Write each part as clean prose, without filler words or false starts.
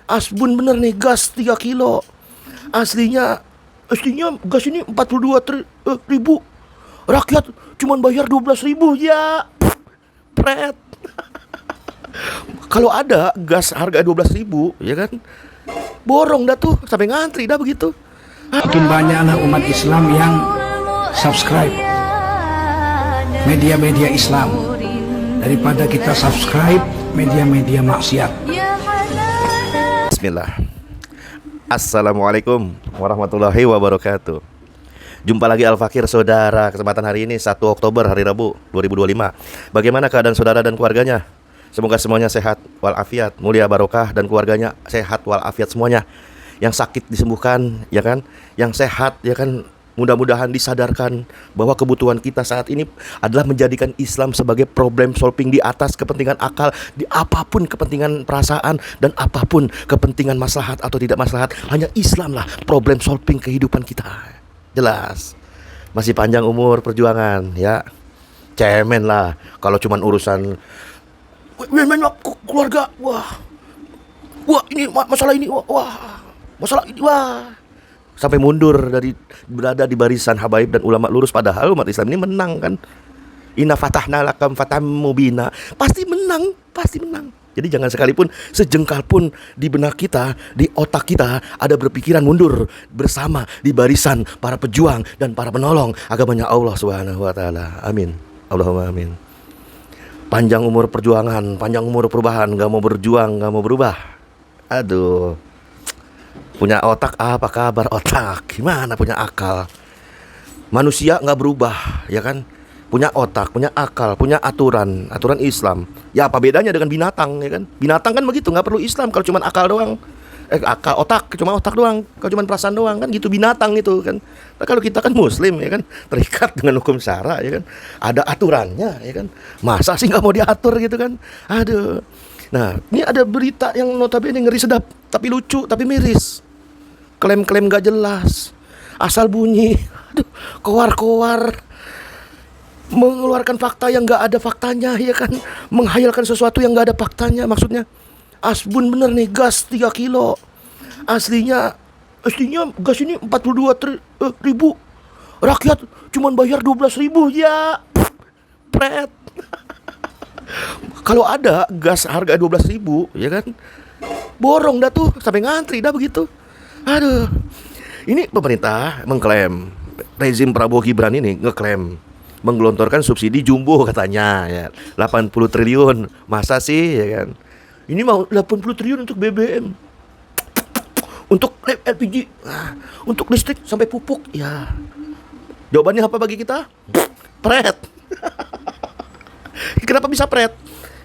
Asbun bener nih, gas 3 kilo. Aslinya gas ini 42 ribu. Rakyat cuman bayar 12 ribu ya. Pret. Kalau ada gas harga 12 ribu, ya kan, borong dah tuh, sampai ngantri dah begitu. Makin banyaklah umat Islam yang subscribe media-media Islam daripada kita subscribe media-media maksiat. Bismillah. Assalamualaikum warahmatullahi wabarakatuh. Jumpa lagi Al-Fakir saudara. Kesempatan hari ini 1 Oktober hari Rabu 2025. Bagaimana keadaan saudara dan keluarganya? Semoga semuanya sehat walafiat, mulia barokah, dan keluarganya sehat walafiat semuanya. Yang sakit disembuhkan, ya kan? Yang sehat, ya kan? Mudah-mudahan disadarkan bahwa kebutuhan kita saat ini adalah menjadikan Islam sebagai problem solving di atas kepentingan akal, di apapun kepentingan perasaan dan apapun kepentingan maslahat atau tidak maslahat. Hanya Islam lah problem solving kehidupan kita. Jelas. Masih panjang umur perjuangan, ya. Cemen lah kalau cuman urusan keluarga. Wah ini masalah ini, masalah ini, sampai mundur dari berada di barisan habaib dan ulama lurus. Padahal umat Islam ini menang kan. Inna fatahna lakam fatam mubina. Pasti menang. Jadi jangan sekalipun sejengkal pun di benak kita, di otak kita ada berpikiran mundur bersama di barisan para pejuang dan para penolong agamanya Allah Subhanahu wa taala. Amin. Allahumma amin. Panjang umur perjuangan, panjang umur perubahan, gak mau berjuang, gak mau berubah. Aduh. Punya otak, apa kabar otak? Gimana punya akal? Manusia gak berubah, ya kan? Punya otak, punya akal, punya aturan Islam. Ya apa bedanya dengan binatang, ya kan? Binatang kan begitu, gak perlu Islam kalau cuma akal doang. Cuma otak doang. Kalau cuma perasaan doang kan gitu, binatang itu kan. Nah, kalau kita kan muslim, ya kan, terikat dengan hukum syara, ya kan, ada aturannya, ya kan. Masa sih nggak mau diatur gitu kan? Aduh. Nah, ini ada berita yang notabene ngeri sedap, tapi lucu, tapi miris. Klaim-klaim gak jelas, asal bunyi. Aduh, koar-koar, mengeluarkan fakta yang gak ada faktanya, ya kan, menghayalkan sesuatu yang gak ada faktanya. Maksudnya Asbun bener nih, gas 3 kilo. Aslinya gas ini 42 ribu. Rakyat cuman bayar 12 ribu ya. Pret. Kalau ada gas harga 12 ribu, ya kan, borong dah tuh, sampai ngantri dah begitu. Aduh. Ini pemerintah mengklaim, rezim Prabowo Gibran ini ngeklaim menggelontorkan subsidi jumbo katanya, ya, 80 triliun. Masa sih, ya kan? Ini mau 80 triliun untuk BBM, untuk LPG, untuk listrik sampai pupuk. Ya, jawabannya apa bagi kita? Pret. Kenapa bisa pret?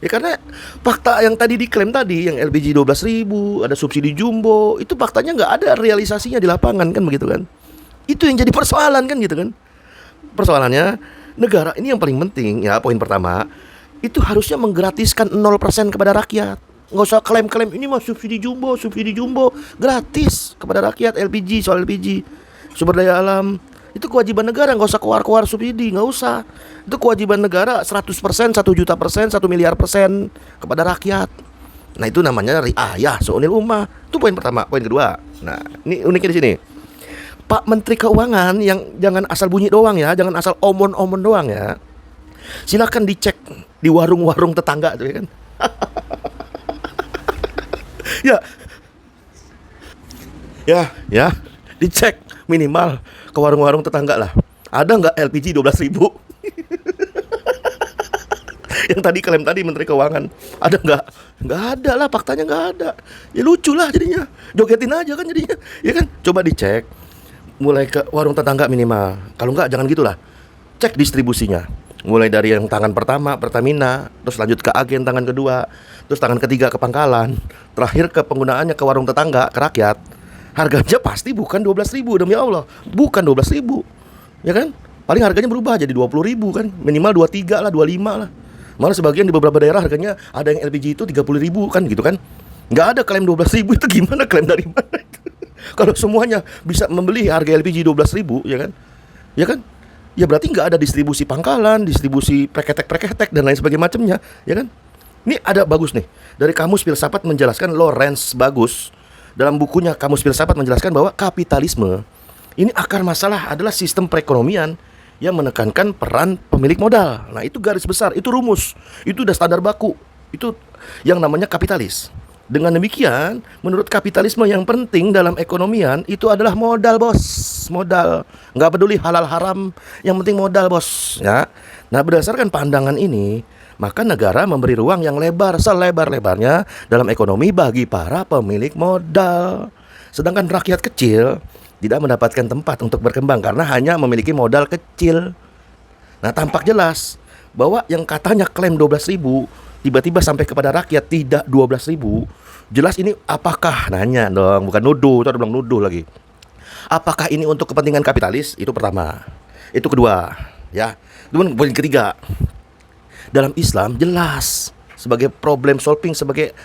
Ya karena fakta yang tadi diklaim tadi, yang LPG 12 ribu, ada subsidi jumbo, itu faktanya nggak ada realisasinya di lapangan kan begitu kan? Itu yang jadi persoalan kan gitu kan? Persoalannya negara ini yang paling penting ya, poin pertama itu harusnya menggratiskan 0% kepada rakyat. Nggak usah klaim-klaim ini mah subsidi jumbo gratis kepada rakyat. LPG, soal LPG, sumber daya alam, itu kewajiban negara, nggak usah keluar subsidi, nggak usah. Itu kewajiban negara 100%, 1 juta persen, 1 miliar persen kepada rakyat. Nah itu namanya riayah seunil ummah. Itu poin pertama. Poin kedua, nah ini uniknya di sini, Pak Menteri Keuangan yang jangan asal bunyi doang ya, jangan asal omon-omon doang ya. Silakan dicek di warung-warung tetangga tuh, ya kan. Ya, dicek minimal ke warung-warung tetangga lah. Ada nggak LPG 12 ribu? Yang tadi klaim tadi Menteri Keuangan, ada nggak? Nggak ada lah, faktanya nggak ada. Ya lucu lah jadinya, jogetin aja kan jadinya, ya kan? Coba dicek, mulai ke warung tetangga minimal. Kalau nggak jangan gitulah, cek distribusinya. Mulai dari yang tangan pertama Pertamina, terus lanjut ke agen tangan kedua, terus tangan ketiga ke pangkalan, terakhir ke penggunaannya ke warung tetangga, ke rakyat. Harganya pasti bukan 12 ribu, demi Allah, bukan 12 ribu, ya kan? Paling harganya berubah jadi 20 ribu kan, minimal 23 lah, 25 lah. Malah sebagian di beberapa daerah harganya ada yang LPG itu 30 ribu kan gitu kan. Nggak ada klaim 12 ribu, itu gimana, klaim dari mana itu? Kalau semuanya bisa membeli harga LPG 12 ribu, ya kan? Ya kan? Ya berarti nggak ada distribusi pangkalan, distribusi preketek dan lain sebagainya macamnya, ya kan? Ini ada bagus nih. Dari Kamus Filsafat menjelaskan, Lawrence Bagus dalam bukunya Kamus Filsafat menjelaskan bahwa kapitalisme ini akar masalah adalah sistem perekonomian yang menekankan peran pemilik modal. Nah, itu garis besar, itu rumus, itu udah standar baku. Itu yang namanya kapitalis. Dengan demikian, menurut kapitalisme yang penting dalam ekonomian itu adalah modal, bos. Modal. Nggak peduli halal haram, yang penting modal, bos. Ya. Nah, berdasarkan pandangan ini, maka negara memberi ruang yang lebar, selebar-lebarnya dalam ekonomi bagi para pemilik modal. Sedangkan rakyat kecil tidak mendapatkan tempat untuk berkembang karena hanya memiliki modal kecil. Nah, tampak jelas bahwa yang katanya klaim 12.000 tiba-tiba sampai kepada rakyat tidak 12.000. Jelas ini apakah, nanya dong, bukan nuduh, itu bilang nuduh lagi. Apakah ini untuk kepentingan kapitalis? Itu pertama. Itu kedua, ya. Kemudian poin ketiga. Dalam Islam jelas sebagai problem solving, sebagai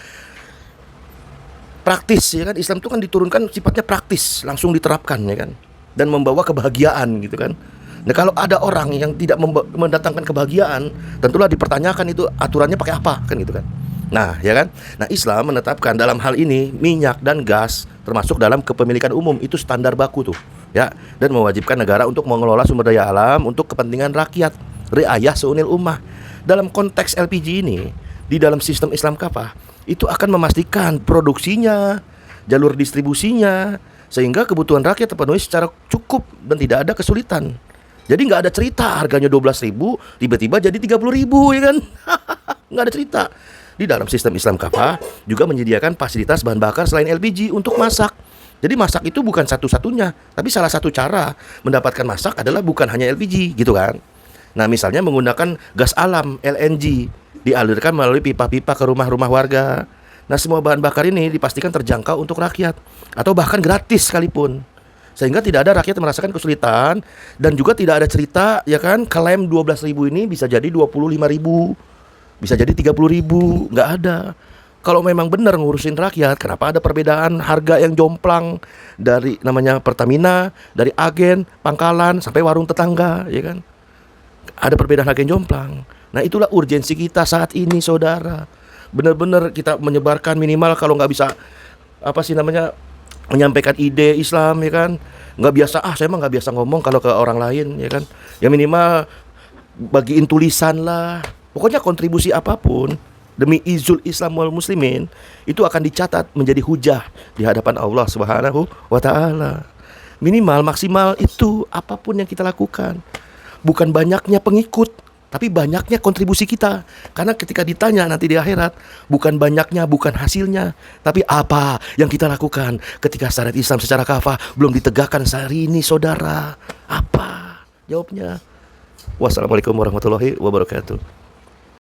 praktis, ya kan. Islam itu kan diturunkan sifatnya praktis, langsung diterapkan, ya kan, dan membawa kebahagiaan gitu kan. Nah, kalau ada orang yang tidak mendatangkan kebahagiaan, tentulah dipertanyakan itu aturannya pakai apa kan gitu kan. Nah, ya kan. Nah, Islam menetapkan dalam hal ini minyak dan gas termasuk dalam kepemilikan umum, itu standar baku tuh, ya, dan mewajibkan negara untuk mengelola sumber daya alam untuk kepentingan rakyat, riayah seunil ummah. Dalam konteks LPG ini, di dalam sistem Islam kafah, itu akan memastikan produksinya, jalur distribusinya, sehingga kebutuhan rakyat terpenuhi secara cukup dan tidak ada kesulitan. Jadi nggak ada cerita harganya 12.000 tiba-tiba jadi 30.000, ya kan? Nggak ada cerita. Di dalam sistem Islam kafah juga menyediakan fasilitas bahan bakar selain LPG untuk masak. Jadi masak itu bukan satu-satunya, tapi salah satu cara mendapatkan masak adalah bukan hanya LPG, gitu kan? Nah, misalnya menggunakan gas alam LNG dialirkan melalui pipa-pipa ke rumah-rumah warga. Nah, semua bahan bakar ini dipastikan terjangkau untuk rakyat atau bahkan gratis sekalipun. Sehingga tidak ada rakyat merasakan kesulitan, dan juga tidak ada cerita, ya kan, klaim 12.000 ini bisa jadi 25.000, bisa jadi 30.000, nggak ada. Kalau memang benar ngurusin rakyat, kenapa ada perbedaan harga yang jomplang dari namanya Pertamina, dari agen, pangkalan sampai warung tetangga, ya kan? Ada perbedaan harga yang jomplang. Nah, itulah urgensi kita saat ini, saudara. Benar-benar kita menyebarkan, minimal kalau nggak bisa menyampaikan ide Islam, ya kan, nggak biasa, saya mah nggak biasa ngomong kalau ke orang lain, ya kan, ya minimal bagiin tulisan lah, pokoknya kontribusi apapun demi izul Islam wal muslimin itu akan dicatat menjadi hujah di hadapan Allah Subhanahu wa taala. Minimal maksimal itu apapun yang kita lakukan, bukan banyaknya pengikut, tapi banyaknya kontribusi kita. Karena ketika ditanya nanti di akhirat, bukan banyaknya, bukan hasilnya, tapi apa yang kita lakukan ketika syariat Islam secara kafah belum ditegakkan sehari ini, saudara. Apa jawabnya? Wassalamualaikum warahmatullahi wabarakatuh.